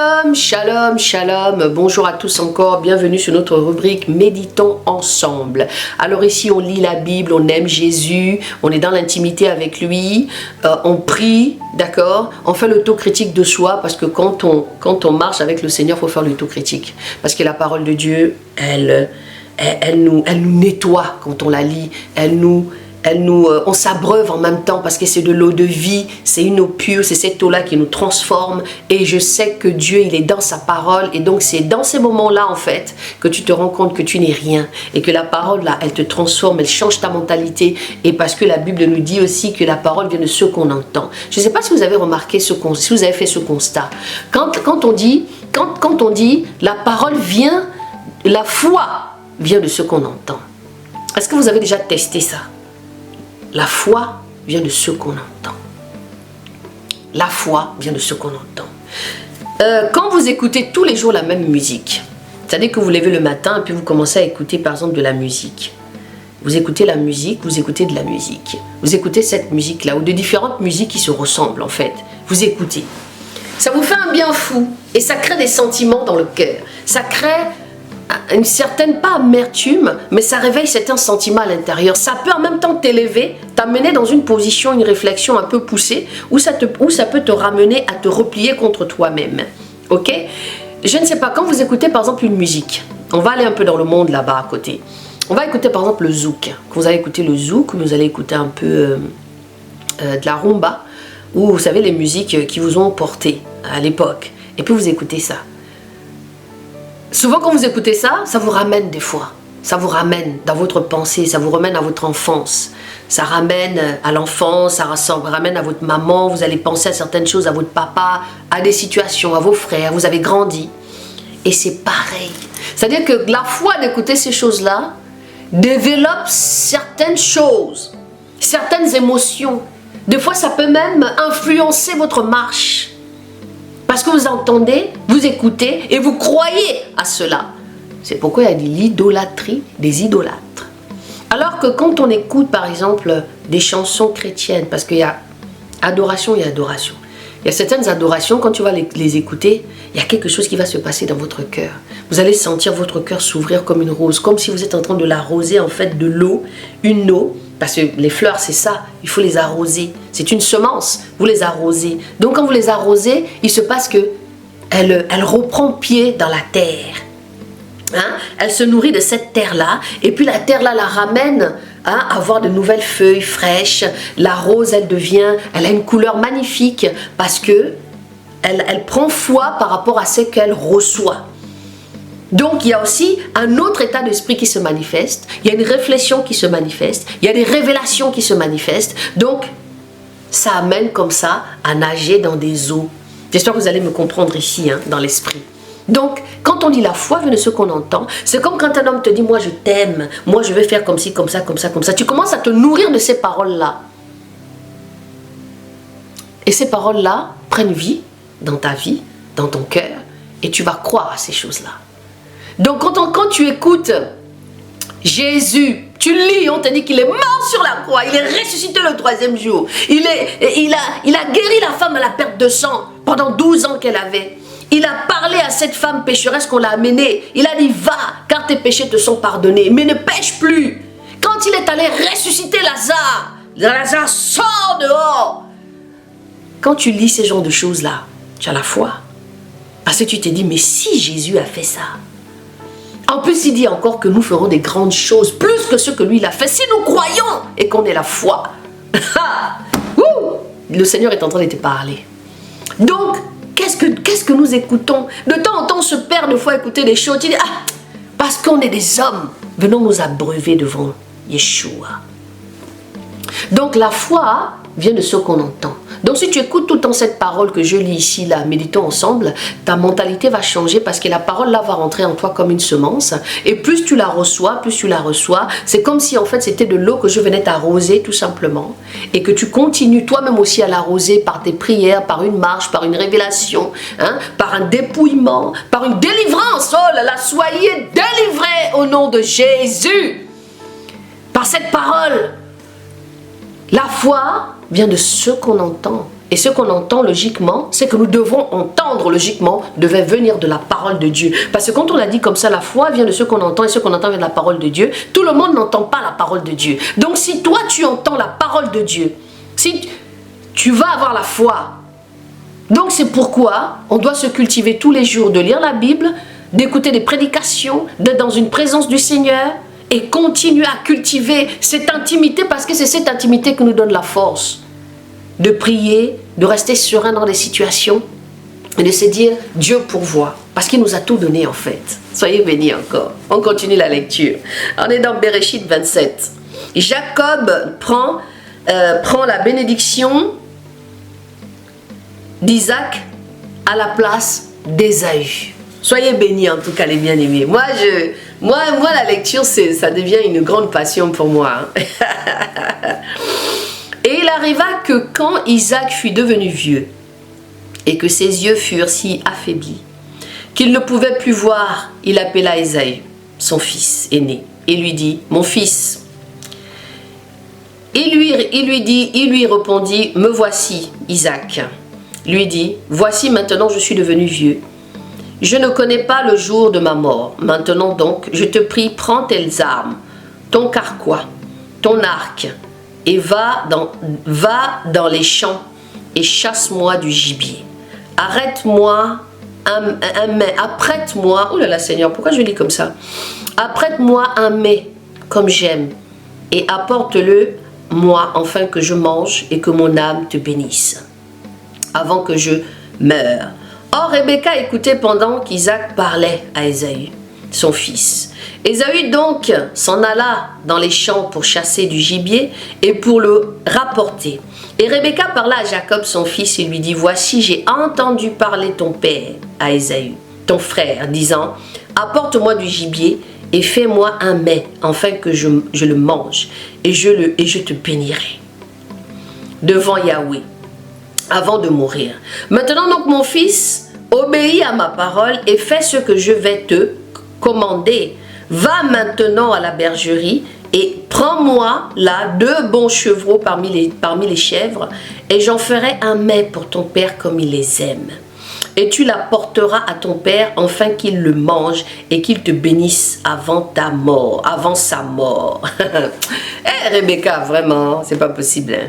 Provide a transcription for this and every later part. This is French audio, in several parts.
Shalom, shalom, shalom. Bonjour à tous encore. Bienvenue sur notre rubrique Méditons ensemble. Alors ici, on lit la Bible, on aime Jésus, on est dans l'intimité avec lui, on prie, d'accord? On fait l'autocritique de soi parce que quand on marche avec le Seigneur, il faut faire l'autocritique. Parce que la parole de Dieu, elle nous nettoie quand on la lit, on s'abreuve en même temps parce que c'est de l'eau de vie, c'est une eau pure, c'est cette eau-là qui nous transforme et je sais que Dieu, il est dans sa parole et donc c'est dans ces moments-là en fait que tu te rends compte que tu n'es rien et que la parole là, elle te transforme, elle change ta mentalité et parce que la Bible nous dit aussi que la parole vient de ce qu'on entend. Je ne sais pas si vous avez remarqué si vous avez fait ce constat. Quand on dit la parole vient, la foi vient de ce qu'on entend. Est-ce que vous avez déjà testé ça? La foi vient de ce qu'on entend. La foi vient de ce qu'on entend. Quand vous écoutez tous les jours la même musique, c'est-à-dire que vous levez le matin et puis vous commencez à écouter par exemple de la musique. Vous écoutez la musique, vous écoutez de la musique. Vous écoutez cette musique-là ou de différentes musiques qui se ressemblent en fait. Vous écoutez. Ça vous fait un bien fou et ça crée des sentiments dans le cœur. Ça crée une certaine, pas amertume, mais ça réveille certains sentiments à l'intérieur. Ça peut en même temps t'élever, t'amener dans une position, une réflexion un peu poussée, où ça peut te ramener à te replier contre toi-même. Ok? Je ne sais pas, quand vous écoutez par exemple une musique, on va aller un peu dans le monde là-bas à côté. On va écouter par exemple le zouk. Quand vous allez écouter le zouk, vous allez écouter un peu de la rumba, ou vous savez les musiques qui vous ont porté à l'époque. Et puis vous écoutez ça. Souvent quand vous écoutez ça, ça vous ramène des fois. Ça vous ramène dans votre pensée, ça vous ramène à votre enfance. Ça ramène à l'enfance, ça ramène à votre maman, vous allez penser à certaines choses, à votre papa, à des situations, à vos frères, vous avez grandi. Et c'est pareil. C'est-à-dire que la foi d'écouter ces choses-là développe certaines choses, certaines émotions. Des fois, ça peut même influencer votre marche. Parce que vous entendez, vous écoutez et vous croyez à cela. C'est pourquoi il y a de l'idolâtrie des idolâtres. Alors que quand on écoute par exemple des chansons chrétiennes, parce qu'il y a adoration et adoration. Il y a certaines adorations, quand tu vas les écouter, il y a quelque chose qui va se passer dans votre cœur. Vous allez sentir votre cœur s'ouvrir comme une rose, comme si vous êtes en train de l'arroser en fait de l'eau, une eau. Parce que les fleurs, c'est ça, il faut les arroser. C'est une semence, vous les arrosez. Donc quand vous les arrosez, il se passe que elle reprend pied dans la terre. Hein? Elle se nourrit de cette terre-là, et puis la terre-là la ramène à avoir de nouvelles feuilles fraîches. La rose, elle a une couleur magnifique parce que elle prend foi par rapport à ce qu'elle reçoit. Donc, il y a aussi un autre état d'esprit qui se manifeste. Il y a une réflexion qui se manifeste. Il y a des révélations qui se manifestent. Donc, ça amène comme ça à nager dans des eaux. J'espère que vous allez me comprendre ici, hein, dans l'esprit. Donc, quand on dit la foi vient de ce qu'on entend, c'est comme quand un homme te dit « moi je t'aime, moi je vais faire comme ci, comme ça, comme ça, comme ça ». Tu commences à te nourrir de ces paroles-là. Et ces paroles-là prennent vie dans ta vie, dans ton cœur, et tu vas croire à ces choses-là. Donc quand tu écoutes Jésus, tu lis, on te dit qu'il est mort sur la croix, il est ressuscité le 3e jour. Il a guéri la femme à la perte de sang pendant 12 ans qu'elle avait. Il a parlé à cette femme pécheresse qu'on l'a amenée. Il a dit, va, car tes péchés te sont pardonnés, mais ne pêche plus. Quand il est allé ressusciter Lazare sort dehors. Quand tu lis ces genres de choses-là, tu as la foi. Parce que tu te dis, mais si Jésus a fait ça, en plus, il dit encore que nous ferons des grandes choses, plus que ce que lui il a fait, si nous croyons et qu'on ait la foi. Le Seigneur est en train de te parler. Donc, qu'est-ce que nous écoutons? De temps en temps, on se perd de fois à écouter des choses. Tu dis, parce qu'on est des hommes, venons nous abreuver devant Yeshua. Donc, la foi vient de ce qu'on entend. Donc si tu écoutes tout le temps cette parole que je lis ici, là, méditons ensemble, ta mentalité va changer parce que la parole là va rentrer en toi comme une semence. Et plus tu la reçois, c'est comme si en fait c'était de l'eau que je venais t'arroser tout simplement. Et que tu continues toi-même aussi à l'arroser par tes prières, par une marche, par une révélation, hein, par un dépouillement, par une délivrance. Oh là là, soyez délivrés au nom de Jésus. Par cette parole. La foi vient de ce qu'on entend. Et ce qu'on entend logiquement, c'est que nous devons entendre logiquement, devait venir de la parole de Dieu. Parce que quand on l'a dit comme ça, la foi vient de ce qu'on entend et ce qu'on entend vient de la parole de Dieu. Tout le monde n'entend pas la parole de Dieu. Donc si toi tu entends la parole de Dieu, si tu vas avoir la foi. Donc c'est pourquoi on doit se cultiver tous les jours de lire la Bible, d'écouter des prédications, d'être dans une présence du Seigneur et continuer à cultiver cette intimité parce que c'est cette intimité qui nous donne la force de prier, de rester serein dans les situations et de se dire Dieu pourvoit parce qu'il nous a tout donné en fait. Soyez bénis encore. On continue la lecture. On est dans Bereshit 27. Jacob prend la bénédiction d'Isaac à la place d'Ésaü. Soyez bénis en tout cas les bien-aimés. Moi la lecture, ça devient une grande passion pour moi. Et il arriva que quand Isaac fut devenu vieux et que ses yeux furent si affaiblis qu'il ne pouvait plus voir, il appela Ésaü, son fils aîné, et lui dit, mon fils. Il lui répondit, me voici, Isaac. Lui dit, voici maintenant je suis devenu vieux. Je ne connais pas le jour de ma mort. Maintenant donc, je te prie, prends tes armes, ton carquois, ton arc, et va dans les champs et chasse-moi du gibier. Apprête-moi, oh là là Seigneur, pourquoi je lis comme ça? Apprête-moi un mets comme j'aime et apporte-le moi afin que je mange et que mon âme te bénisse avant que je meure. Or Rebecca écoutait pendant qu'Isaac parlait à Ésaü, son fils. Ésaü donc s'en alla dans les champs pour chasser du gibier et pour le rapporter. Et Rebecca parla à Jacob son fils et lui dit, voici j'ai entendu parler ton père à Ésaü, ton frère, disant, apporte-moi du gibier et fais-moi un mets afin que je le mange et je te bénirai devant Yahweh avant de mourir. Maintenant donc mon fils, obéis à ma parole et fais ce que je vais te commander. Va maintenant à la bergerie et prends-moi là 2 bons chevreaux parmi les chèvres et j'en ferai un mets pour ton père comme il les aime. Et tu l'apporteras à ton père afin qu'il le mange et qu'il te bénisse avant sa mort. Rebecca, vraiment, c'est pas possible. Hein?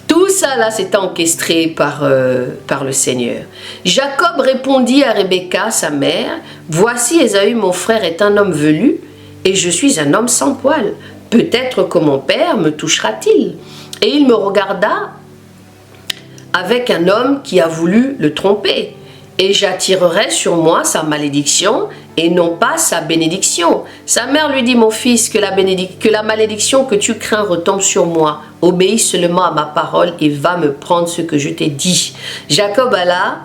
Tout ça là, c'est encastré par le Seigneur. Jacob répondit à Rebecca, sa mère, voici Ésaü, mon frère, est un homme velu et je suis un homme sans poil. Peut-être que mon père me touchera-t-il. Et il me regarda avec un homme qui a voulu le tromper. Et j'attirerai sur moi sa malédiction et non pas sa bénédiction. Sa mère lui dit, mon fils, que la malédiction que tu crains retombe sur moi. Obéis seulement à ma parole et va me prendre ce que je t'ai dit. Jacob alla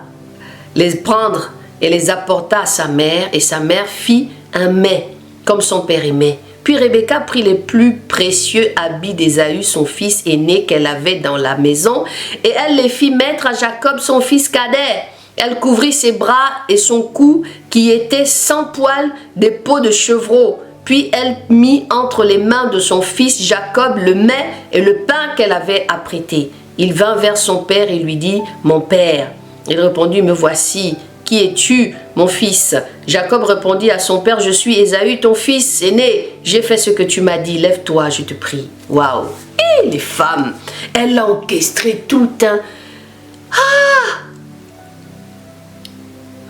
les prendre et les apporta à sa mère, et sa mère fit un mets, comme son père aimait. Puis Rebecca prit les plus précieux habits d'Ésaü, son fils aîné, qu'elle avait dans la maison, et elle les fit mettre à Jacob, son fils cadet. Elle couvrit ses bras et son cou, qui était sans poil, des peaux de chevreau. Puis elle mit entre les mains de son fils Jacob le mets et le pain qu'elle avait apprêté. Il vint vers son père et lui dit, mon père. Il répondit, me voici. Qui es-tu, mon fils? Jacob répondit à son père, je suis Ésaü, ton fils aîné. J'ai fait ce que tu m'as dit, lève-toi, je te prie. Waouh! Et les femmes, elle a orchestré tout un... Ah!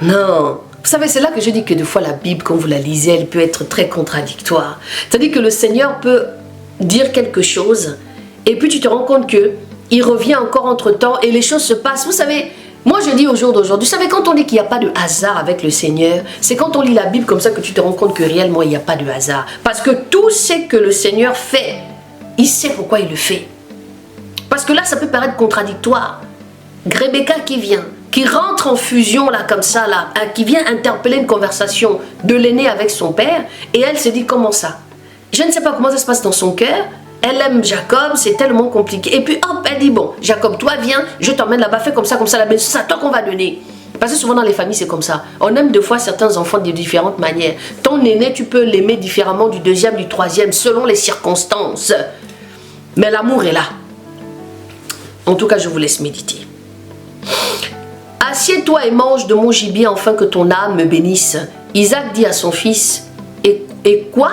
Non! Vous savez, c'est là que je dis que des fois la Bible, quand vous la lisez, elle peut être très contradictoire. C'est-à-dire que le Seigneur peut dire quelque chose et puis tu te rends compte qu'il revient encore entre-temps et les choses se passent. Vous savez... Moi, je dis au jour d'aujourd'hui, vous savez, quand on dit qu'il n'y a pas de hasard avec le Seigneur, c'est quand on lit la Bible comme ça que tu te rends compte que réellement, il n'y a pas de hasard. Parce que tout ce que le Seigneur fait, il sait pourquoi il le fait. Parce que là, ça peut paraître contradictoire. Rebecca qui vient, qui rentre en fusion là, comme ça, là, qui vient interpeller une conversation de l'aîné avec son père, et elle se dit, comment ça? Je ne sais pas comment ça se passe dans son cœur. Elle aime Jacob, c'est tellement compliqué. Et puis hop, elle dit, bon, Jacob, toi viens, je t'emmène là-bas, fais comme ça, la belle, c'est à toi qu'on va donner. Parce que souvent dans les familles, c'est comme ça. On aime deux fois certains enfants de différentes manières. Ton aîné, tu peux l'aimer différemment du deuxième, du troisième, selon les circonstances. Mais l'amour est là. En tout cas, je vous laisse méditer. Assieds-toi et mange de mon gibier afin que ton âme me bénisse. Isaac dit à son fils, et quoi?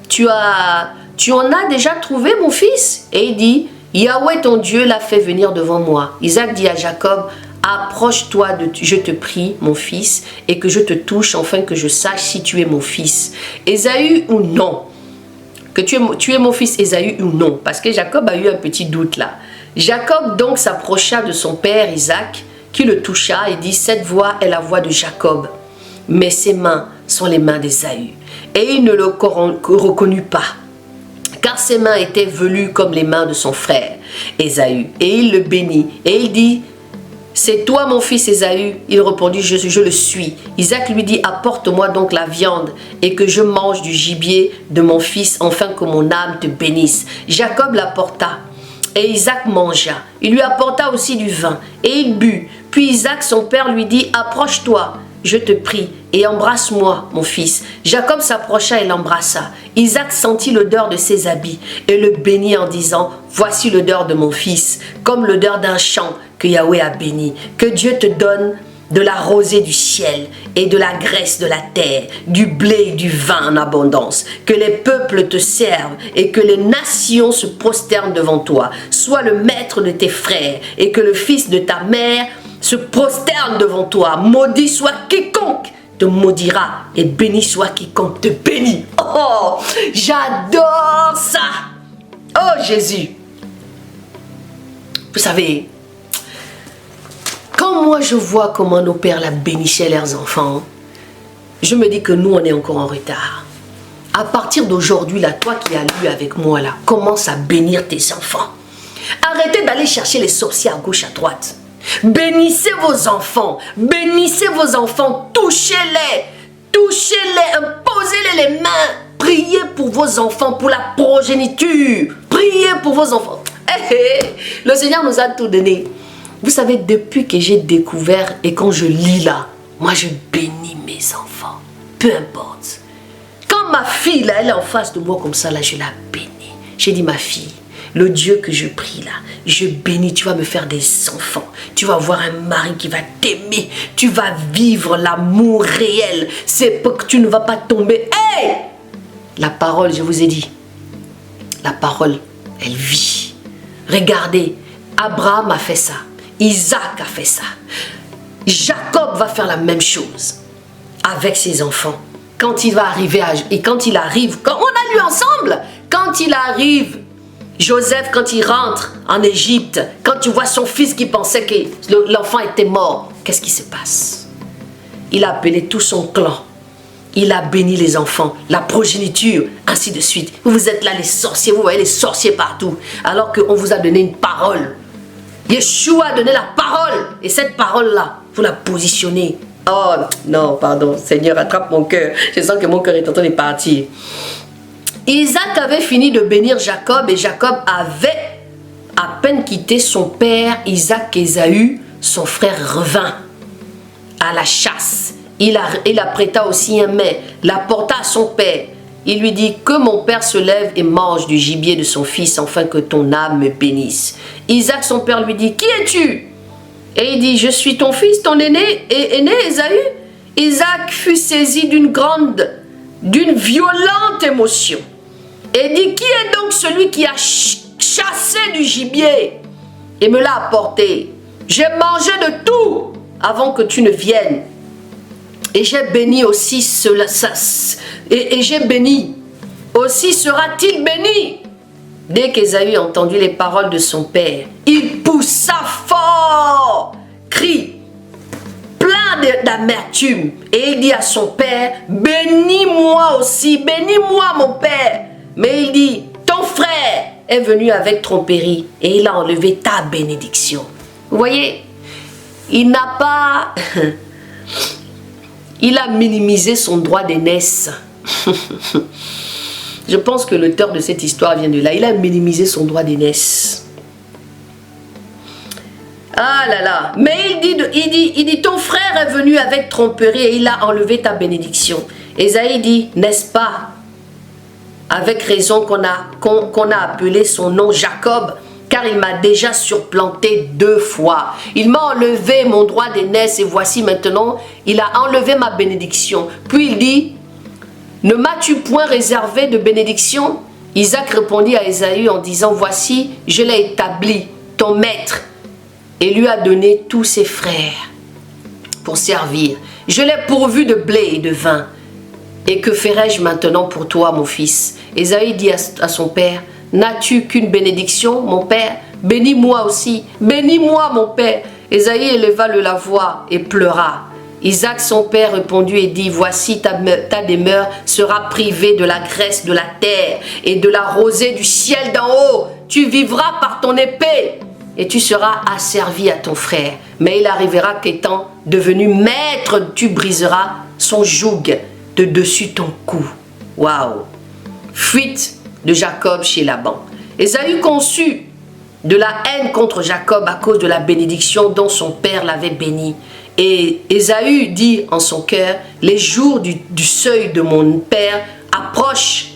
Tu en as déjà trouvé, mon fils? Et il dit, Yahweh ton Dieu l'a fait venir devant moi. Isaac dit à Jacob, approche-toi, je te prie, mon fils, et que je te touche, afin que je sache si tu es mon fils, Ésaü ou non. Que tu es mon fils Ésaü ou non. Parce que Jacob a eu un petit doute là. Jacob donc s'approcha de son père Isaac, qui le toucha et dit, cette voix est la voix de Jacob, mais ses mains sont les mains d'Ésaü. Et il ne le reconnut pas, car ses mains étaient velues comme les mains de son frère Ésaü. Et il le bénit, et il dit, c'est toi mon fils Ésaü? Il répondit, je le suis. Isaac lui dit, apporte-moi donc la viande, et que je mange du gibier de mon fils, afin que mon âme te bénisse. Jacob l'apporta, et Isaac mangea. Il lui apporta aussi du vin, et il but. Puis Isaac, son père, lui dit, approche-toi, je te prie, et embrasse-moi, mon fils. Jacob s'approcha et l'embrassa. Isaac sentit l'odeur de ses habits, et le bénit en disant, voici l'odeur de mon fils, comme l'odeur d'un champ que Yahweh a béni. Que Dieu te donne de la rosée du ciel et de la graisse de la terre, du blé et du vin en abondance. Que les peuples te servent et que les nations se prosternent devant toi. Sois le maître de tes frères et que le fils de ta mère se prosterne devant toi. Maudit soit quiconque te maudira et béni soit quiconque te bénit. Oh, j'adore ça. Oh Jésus. Vous savez, quand moi je vois comment nos pères la bénissaient leurs enfants, je me dis que nous on est encore en retard. À partir d'aujourd'hui, là, toi qui as lu avec moi, là, commence à bénir tes enfants. Arrêtez d'aller chercher les sorciers à gauche, à droite. Bénissez vos enfants, touchez-les, imposez-les les mains. Priez pour vos enfants, pour la progéniture. Priez pour vos enfants. Le Seigneur nous a tout donné. Vous savez, depuis que j'ai découvert et quand je lis là, moi je bénis mes enfants. Peu importe. Quand ma fille là, elle est en face de moi comme ça, là, je la bénis. J'ai dit, ma fille, le Dieu que je prie là, je bénis, tu vas me faire des enfants. Tu vas avoir un mari qui va t'aimer. Tu vas vivre l'amour réel. C'est pour que tu ne vas pas tomber. Hey! La parole, je vous ai dit, la parole, elle vit. Regardez, Abraham a fait ça. Isaac a fait ça. Jacob va faire la même chose avec ses enfants. Quand il va arriver quand on a lu ensemble, quand il arrive, Joseph, quand il rentre en Égypte, quand tu vois son fils qui pensait que l'enfant était mort, qu'est-ce qui se passe? Il a appelé tout son clan. Il a béni les enfants, la progéniture, ainsi de suite. Vous êtes là les sorciers, vous voyez les sorciers partout, alors qu'on vous a donné une parole. Yeshua a donné la parole, et cette parole-là, vous la positionnez. Oh non, pardon, Seigneur, attrape mon cœur. Je sens que mon cœur est en train de partir. Isaac avait fini de bénir Jacob, et Jacob avait à peine quitté son père Isaac qu'Ésaü, son frère, revint à la chasse. Il apprêta aussi un mets, l'apporta à son père. Il lui dit, que mon père se lève et mange du gibier de son fils, afin que ton âme me bénisse. Isaac, son père, lui dit, qui es-tu? Et il dit, je suis ton fils, ton aîné Ésaü. Isaac fut saisi d'une violente émotion. Et dit, qui est donc celui qui a chassé du gibier et me l'a apporté? J'ai mangé de tout avant que tu ne viennes. Et j'ai béni aussi cela, et j'ai béni. Aussi sera-t-il béni. Dès qu'Ésaü a entendu les paroles de son père, il poussa fort, cri, plein d'amertume. Et il dit à son père, bénis-moi aussi, bénis-moi mon père. Mais il dit, ton frère est venu avec tromperie et il a enlevé ta bénédiction. Vous voyez, il n'a pas... Il a minimisé son droit d'aînesse. Je pense que l'auteur de cette histoire vient de là. Il a minimisé son droit d'aînesse. Ah là là. Mais il dit, ton frère est venu avec tromperie et il a enlevé ta bénédiction. Ésaïe dit, n'est-ce pas avec raison qu'on a appelé son nom Jacob, car il m'a déjà surplanté 2 fois. Il m'a enlevé mon droit d'aînesse et voici maintenant, il a enlevé ma bénédiction. Puis il dit, ne m'as-tu point réservé de bénédiction? Isaac répondit à Ésaü en disant, voici, je l'ai établi, ton maître, et lui a donné tous ses frères pour servir. Je l'ai pourvu de blé et de vin. Et que ferai-je maintenant pour toi, mon fils? Ésaü dit à son père, n'as-tu qu'une bénédiction, mon père? Bénis-moi aussi, bénis-moi, mon père. Ésaü éleva la voix et pleura. Isaac, son père, répondit et dit, voici ta demeure sera privée de la graisse de la terre et de la rosée du ciel d'en haut. Tu vivras par ton épée et tu seras asservi à ton frère. Mais il arrivera qu'étant devenu maître, tu briseras son joug de dessus ton cou. Waouh! Fuite de Jacob chez Laban. Ésaü conçut de la haine contre Jacob à cause de la bénédiction dont son père l'avait béni. Et Ésaü dit en son cœur, les jours du seuil de mon père approchent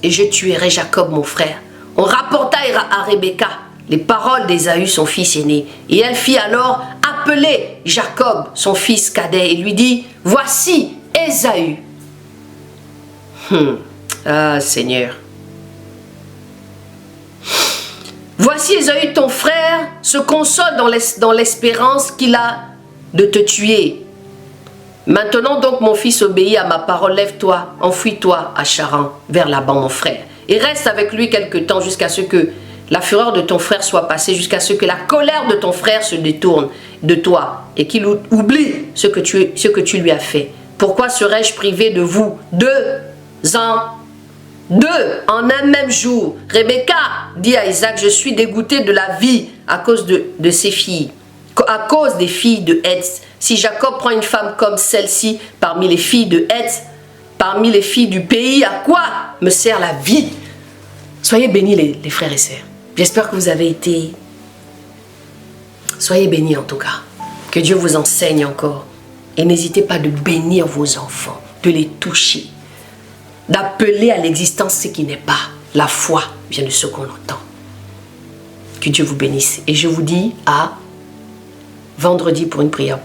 et je tuerai Jacob mon frère. On rapporta à Rebecca les paroles d'Ésaü son fils aîné. Et elle fit alors appeler Jacob son fils cadet et lui dit, voici Ésaü. Ah Seigneur. Voici Ésaü ton frère se console dans l'espérance qu'il a de te tuer. Maintenant donc mon fils obéit à ma parole, lève-toi, enfuis-toi à Charan vers Laban mon frère et reste avec lui quelque temps jusqu'à ce que la fureur de ton frère soit passée, jusqu'à ce que la colère de ton frère se détourne de toi et qu'il oublie ce que tu lui as fait. Pourquoi serais-je privé de vous 2 ans? 2 en un même jour. Rebecca dit à Isaac, je suis dégoûté de la vie à cause de ses filles, à cause des filles de Heth. Si Jacob prend une femme comme celle-ci parmi les filles de Heth, parmi les filles du pays, à quoi me sert la vie? Soyez bénis les frères et sœurs. J'espère que vous avez été... Soyez bénis en tout cas. Que Dieu vous enseigne encore. Et n'hésitez pas de bénir vos enfants, de les toucher, d'appeler à l'existence ce qui n'est pas. La foi vient de ce qu'on entend. Que Dieu vous bénisse. Et je vous dis à vendredi pour une prière.